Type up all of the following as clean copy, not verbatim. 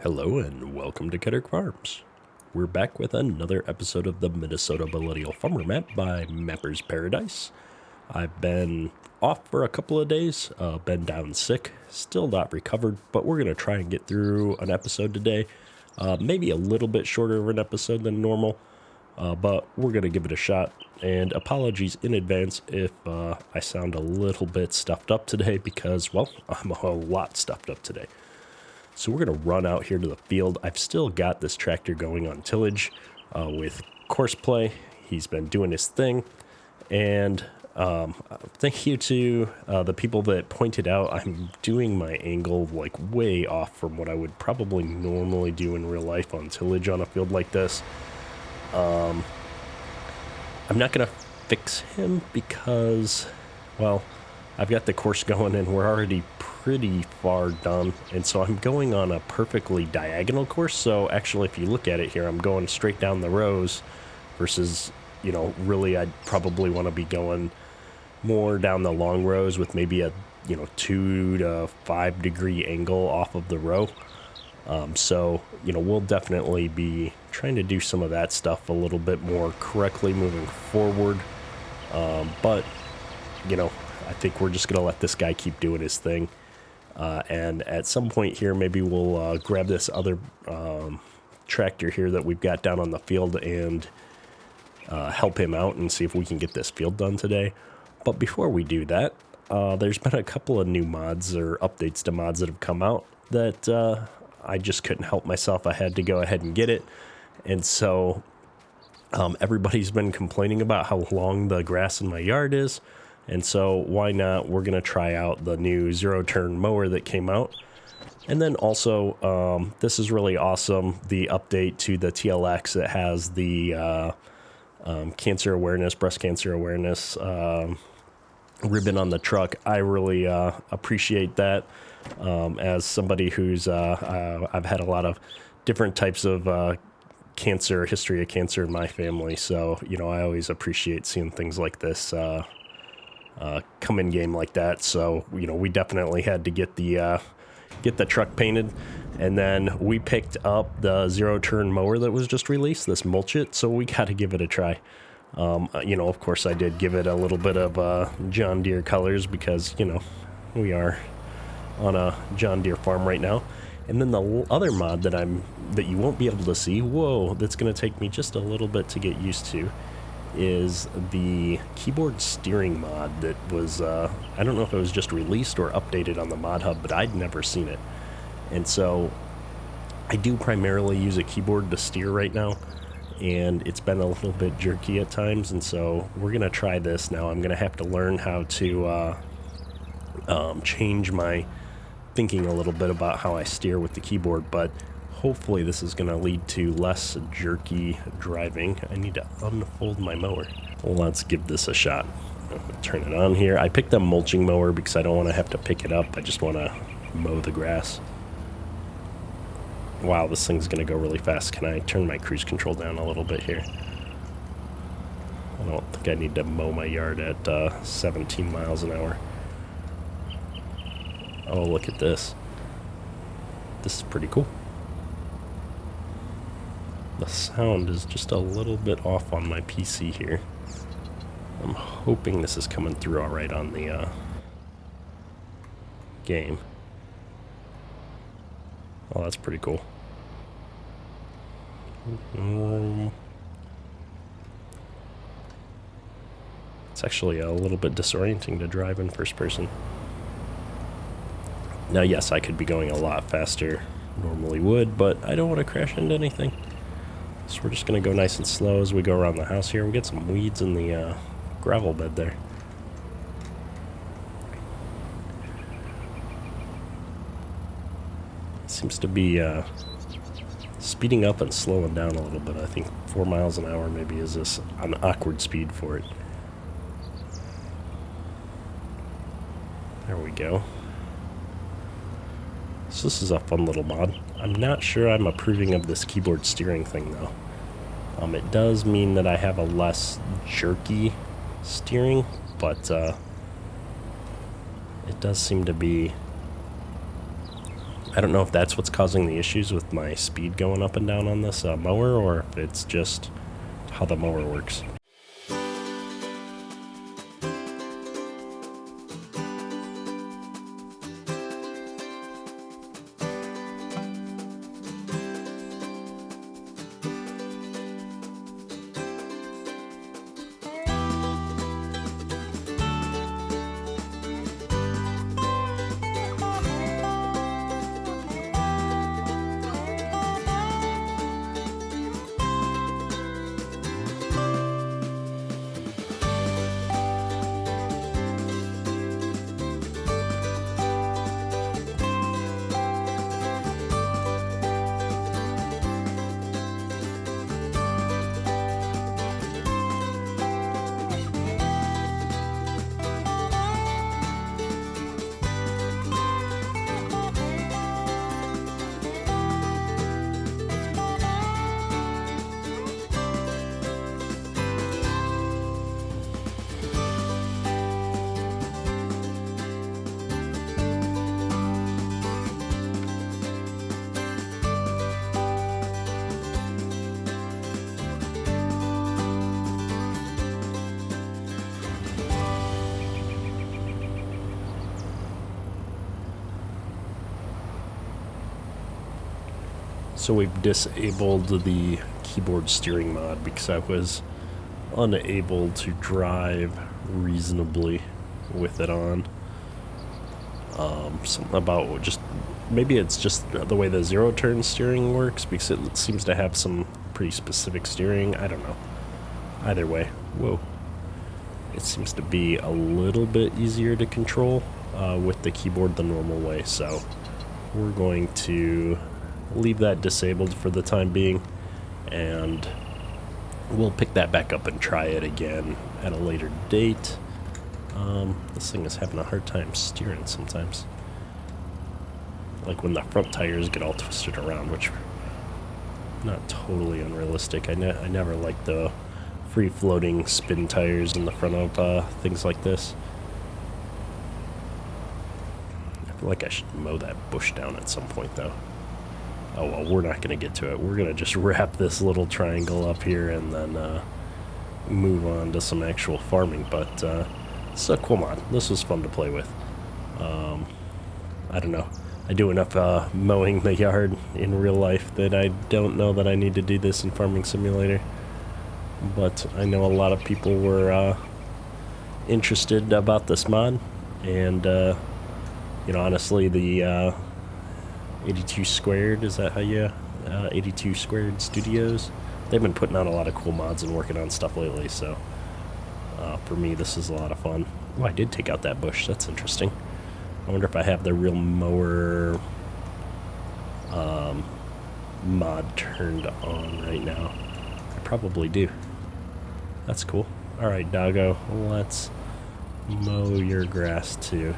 Hello and welcome to Ketter Farms. We're back with another episode of the Minnesota Millennial Farmer map by Mapper's Paradise. I've been off for a couple of days, been down sick, still not recovered, but we're going to try and get through an episode today. Maybe a little bit shorter of an episode than normal, but we're going to give it a shot. And apologies in advance if I sound a little bit stuffed up today because, well, I'm a lot stuffed up today. So we're going to run out here to the field. I've still got this tractor going on tillage with course play. He's been doing his thing. And thank you to the people that pointed out I'm doing my angle like way off from what I would probably normally do in real life on tillage on a field like this. I'm not going to fix him because, well, I've got the course going and we're already pretty far done. And so I'm going on a perfectly diagonal course. So actually, if you look at it here, I'm going straight down the rows versus, really I'd probably want to be going more down the long rows with maybe a, 2 to 5 degree angle off of the row. So we'll definitely be trying to do some of that stuff a little bit more correctly moving forward. But I think we're just going to let this guy keep doing his thing. And at some point here, maybe we'll grab this other tractor here that we've got down on the field and help him out and see if we can get this field done today. But before we do that, there's been a couple of new mods or updates to mods that have come out that I just couldn't help myself. I had to go ahead and get it. And so everybody's been complaining about how long the grass in my yard is. And so why not? We're going to try out the new zero-turn mower that came out. And then also, this is really awesome, the update to the TLX that has the cancer awareness, breast cancer awareness ribbon on the truck. I really appreciate that as somebody who's, I've had a lot of different types of history of cancer in my family. So, I always appreciate seeing things like this come in game like that. So, we definitely had to get the truck painted. And then we picked up the zero-turn mower that was just released, this Mulch It, so we got to give it a try. Of course I did give it a little bit of John Deere colors because, we are on a John Deere farm right now. And then the other mod that you won't be able to see, that's going to take me just a little bit to get used to, is the keyboard steering mod that was, I don't know if it was just released or updated on the Mod Hub, but I'd never seen it. And so I do primarily use a keyboard to steer right now, and it's been a little bit jerky at times, and so we're going to try this now. I'm going to have to learn how to change my thinking a little bit about how I steer with the keyboard, but hopefully this is going to lead to less jerky driving. I need to unfold my mower. Let's give this a shot. Turn it on here. I picked a mulching mower because I don't want to have to pick it up. I just want to mow the grass. Wow, this thing's going to go really fast. Can I turn my cruise control down a little bit here? I don't think I need to mow my yard at 17 miles an hour. Oh, look at this. This is pretty cool. The sound is just a little bit off on my PC here. I'm hoping this is coming through all right on the game. Oh, that's pretty cool. It's actually a little bit disorienting to drive in first person. Now, yes, I could be going a lot faster normally would, but I don't want to crash into anything. So we're just going to go nice and slow as we go around the house here. We get some weeds in the gravel bed there. It seems to be speeding up and slowing down a little bit. I think 4 miles an hour maybe is an awkward speed for it. There we go. So this is a fun little mod. I'm not sure I'm approving of this keyboard steering thing though. It does mean that I have a less jerky steering, but it does seem to be I don't know if that's what's causing the issues with my speed going up and down on this mower, or if it's just how the mower works. So we've disabled the keyboard steering mod because I was unable to drive reasonably with it on. Something about just, maybe it's just the way the zero turn steering works, because it seems to have some pretty specific steering. I don't know. Either way, whoa. It seems to be a little bit easier to control with the keyboard the normal way, so we're going to leave that disabled for the time being, and we'll pick that back up and try it again at a later date. This thing is having a hard time steering sometimes, like when the front tires get all twisted around, which not totally unrealistic. I never liked the free-floating spin tires in the front of things like this. I feel like I should mow that bush down at some point, though. Oh, well, we're not going to get to it. We're going to just wrap this little triangle up here and then move on to some actual farming. But it's a cool mod. This was fun to play with. I don't know. I do enough mowing the yard in real life that I don't know that I need to do this in Farming Simulator. But I know a lot of people were interested about this mod. And, you know, honestly, the 82 Squared, is that how you, 82 Squared Studios, they've been putting out a lot of cool mods and working on stuff lately, so for me this is a lot of fun. Oh, I did take out that bush. That's interesting. I wonder if I have the real mower mod turned on right now. I probably do. That's cool. Alright, doggo, let's mow your grass too.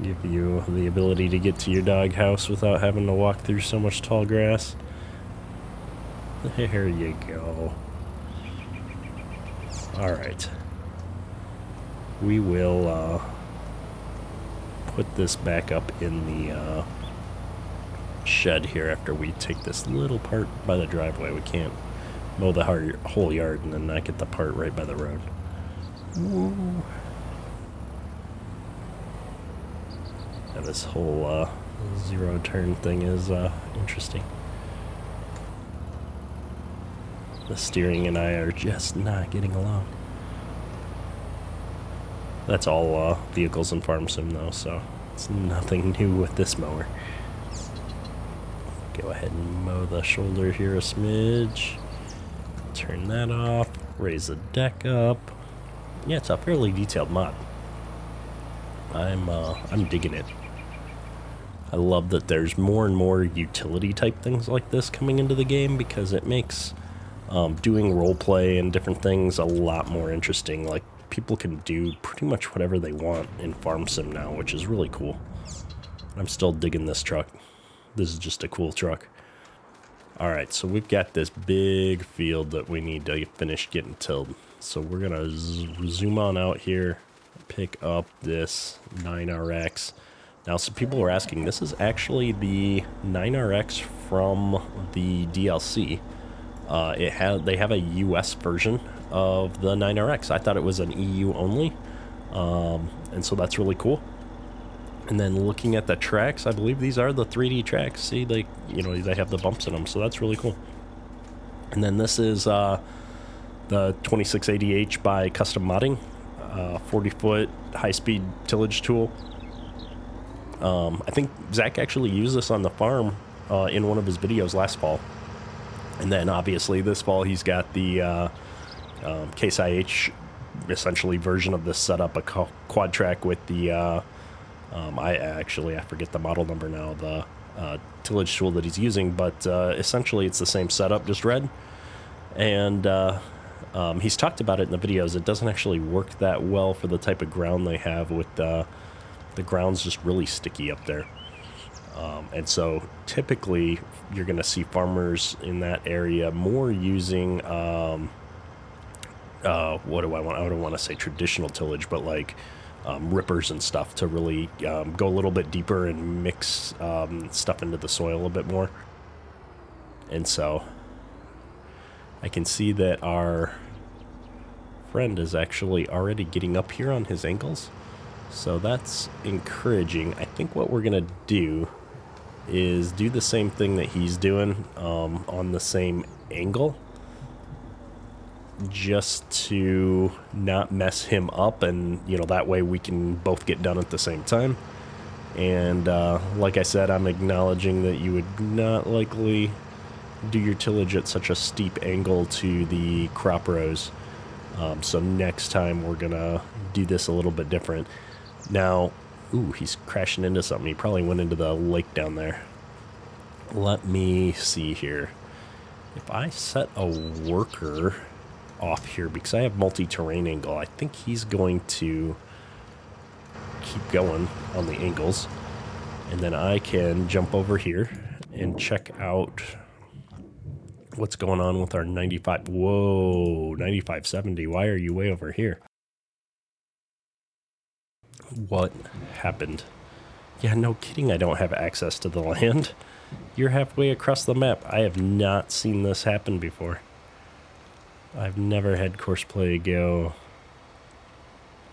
Give you the ability to get to your dog house without having to walk through so much tall grass. There you go. Alright. We will put this back up in the shed here after we take this little part by the driveway. We can't mow the whole yard and then not get the part right by the road. Woo. Yeah, this whole zero turn thing is interesting. The steering and I are just not getting along. That's all vehicles in Farm Sim though, so it's nothing new with this mower. Go ahead and mow the shoulder here a smidge. Turn that off. Raise the deck up. Yeah, it's a fairly detailed mod. I'm digging it. I love that there's more and more utility type things like this coming into the game, because it makes doing roleplay and different things a lot more interesting. Like, people can do pretty much whatever they want in Farm Sim now, which is really cool. I'm still digging this truck. This is just a cool truck. Alright, so we've got this big field that we need to finish getting tilled. So we're going to zoom on out here, pick up this 9RX. Now, some people were asking, this is actually the 9RX from the DLC. They have a US version of the 9RX. I thought it was an EU only, and so that's really cool. And then looking at the tracks, I believe these are the 3D tracks. See, they have the bumps in them, so that's really cool. And then this is the 2680H by Custom Modding, 40-foot high-speed tillage tool. I think Zach actually used this on the farm in one of his videos last fall. And then obviously this fall he's got the Case IH essentially version of this setup, a quad track with the I forget the model number now, the tillage tool that he's using, but essentially it's the same setup, just red. And he's talked about it in the videos. It doesn't actually work that well for the type of ground they have, with the ground's just really sticky up there. And so typically you're going to see farmers in that area more using, what do I want? I don't want to say traditional tillage, but like rippers and stuff to really go a little bit deeper and mix stuff into the soil a bit more. And so I can see that our friend is actually already getting up here on his ankles. So that's encouraging. I think what we're going to do is do the same thing that he's doing on the same angle, just to not mess him up, and that way we can both get done at the same time. And like I said, I'm acknowledging that you would not likely do your tillage at such a steep angle to the crop rows. So next time we're gonna do this a little bit different. Now, ooh, he's crashing into something. He probably went into the lake down there. Let me see here. If I set a worker off here, because I have multi-terrain angle, I think he's going to keep going on the angles. And then I can jump over here and check out what's going on with our 95. Whoa, 9570. Why are you way over here? What happened? Yeah, no kidding, I don't have access to the land. You're halfway across the map. I have not seen this happen before. I've never had Courseplay go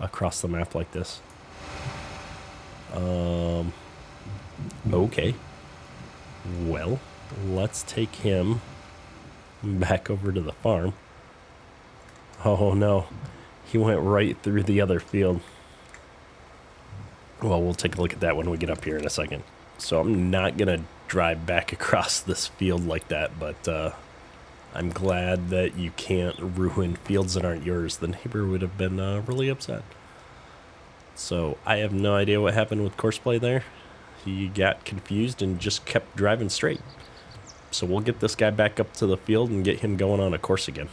across the map like this. Okay. Well, let's take him back over to the farm. Oh no, he went right through the other field. Well, we'll take a look at that when we get up here in a second. So I'm not going to drive back across this field like that, but I'm glad that you can't ruin fields that aren't yours. The neighbor would have been really upset. So I have no idea what happened with Courseplay there. He got confused and just kept driving straight. So we'll get this guy back up to the field and get him going on a course again.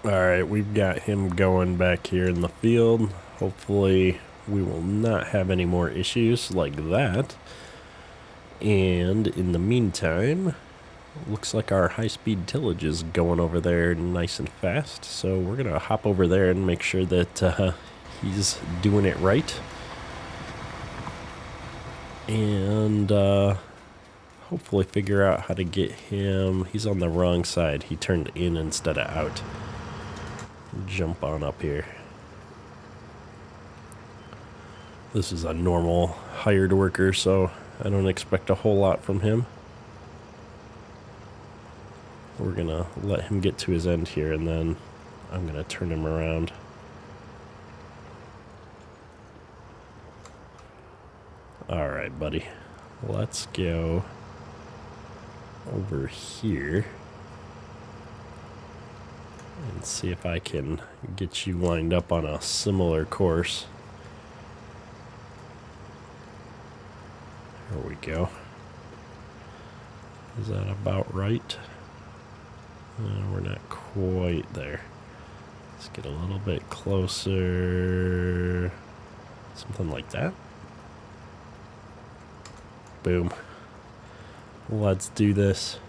All right, we've got him going back here in the field. Hopefully we will not have any more issues like that. And in the meantime, looks like our high-speed tillage is going over there nice and fast. So we're going to hop over there and make sure that he's doing it right. And hopefully figure out how to get him. He's on the wrong side. He turned in instead of out. Jump on up here. This is a normal hired worker, so I don't expect a whole lot from him. We're gonna let him get to his end here, and then I'm gonna turn him around. All right, buddy. Let's go over here and see if I can get you lined up on a similar course. There we go. Is that about right? We're not quite there. Let's get a little bit closer. Something like that. Boom. Let's do this.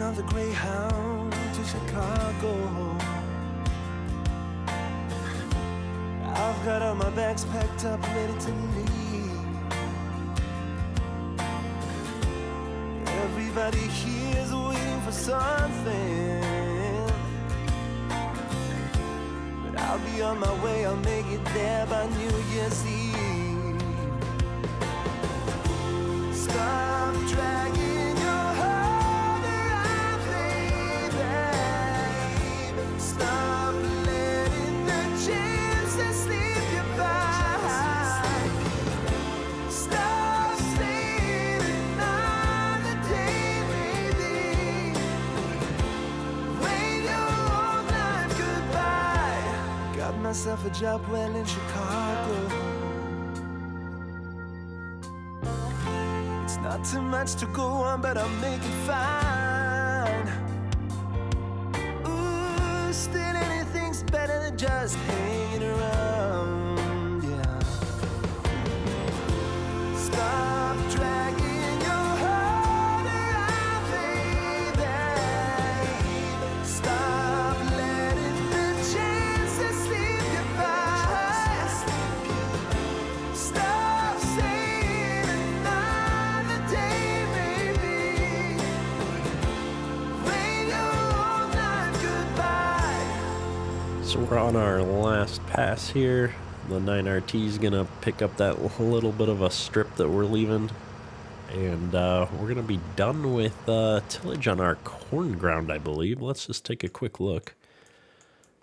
on the Greyhound to Chicago. I've got all my bags packed up, ready to leave. Everybody here's waiting for something, but I'll be on my way, I'll make it there by New Year's Eve. Stop dragging your heart around, baby. Stop letting the chances slip you by. Stop staying another day, baby. Wave your old life goodbye. Got myself a job well in Chicago. Not too much to go on, but I'll make it fine. Ooh, still anything's better than just hanging around, yeah. Stop dragging your heart around, baby. Stop letting the chances slip you by. Stop saying another day, baby. Wave your old life goodbye. So we're on our last pass here. The 9RT is going to pick up that little bit of a strip that we're leaving. And we're going to be done with tillage on our corn ground, I believe. Let's just take a quick look.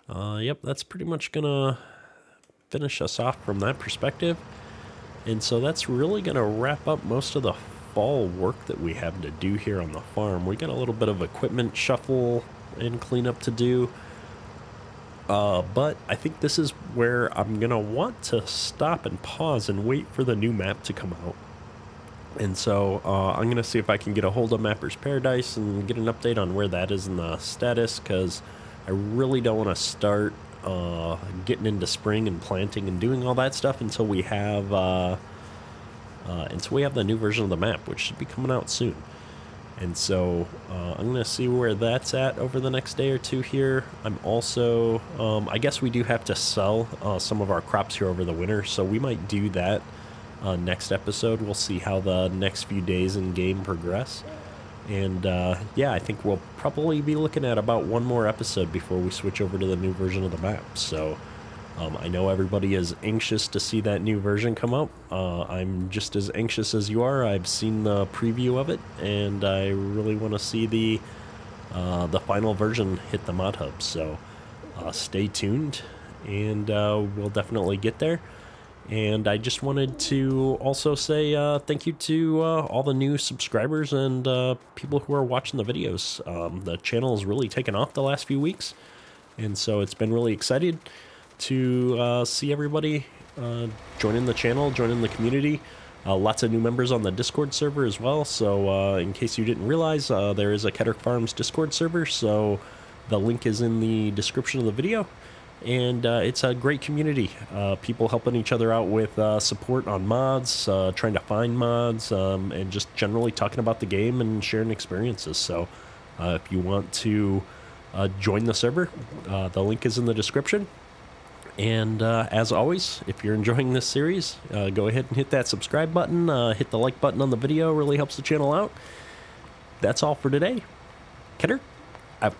Yep, that's pretty much going to finish us off from that perspective. And so that's really going to wrap up most of the fall work that we have to do here on the farm. We got a little bit of equipment shuffle and cleanup to do. But I think this is where I'm going to want to stop and pause and wait for the new map to come out. And so I'm going to see if I can get a hold of Mapper's Paradise and get an update on where that is in the status, because I really don't want to start getting into spring and planting and doing all that stuff until we have the new version of the map, which should be coming out soon. And so I'm going to see where that's at over the next day or two here. I'm also, I guess we do have to sell some of our crops here over the winter, so we might do that next episode. We'll see how the next few days in game progress. And yeah, I think we'll probably be looking at about one more episode before we switch over to the new version of the map. So I know everybody is anxious to see that new version come out. I'm just as anxious as you are. I've seen the preview of it, and I really want to see the final version hit the mod hub. So stay tuned, and we'll definitely get there. And I just wanted to also say thank you to all the new subscribers and people who are watching the videos. The channel has really taken off the last few weeks, and so it's been really excited to see everybody joining the channel, joining the community. Lots of new members on the Discord server as well. So in case you didn't realize, there is a Kedrick Farms Discord server. So the link is in the description of the video. And it's a great community. People helping each other out with support on mods, trying to find mods, and just generally talking about the game and sharing experiences. So if you want to join the server, the link is in the description. And as always, if you're enjoying this series, go ahead and hit that subscribe button, hit the like button on the video, really helps the channel out. That's all for today. Kedrick, out.